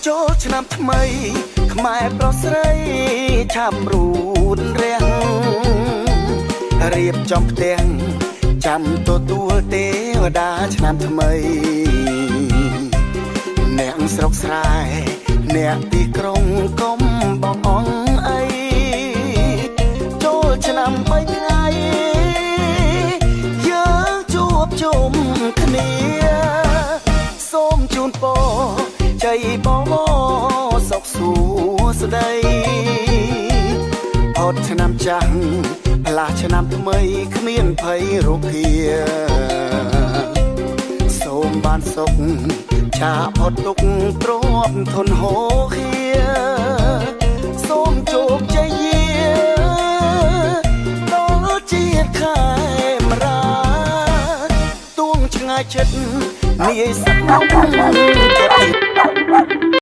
ចូលឆ្នាំថ្មីខ្មែរប្រុសស្រីឆាប់រូតរាំងរៀបចំផ្ទាំងចាំទទួលទេវតាឆ្នាំថ្មីអ្នកស្រុកស្រែអ្នកទីក្រុងកុំបងអងអីចូលឆ្នាំ3ថ្ងៃយើងជួបជុំគ្នាសូមជូនពរជ័យបងសុខសួស្តីអត់ឆ្នាំចាស់ផ្លាស់ឆ្នាំថ្មីគ្មានភ័យរោគាសូមបានសុខឆាផុតទុក្ខទ្រពធនហូរហៀសូមជោគជ័យដល់ជាតិខែមរាទួងឆ្ងាយចិត្តនាយសក្តិ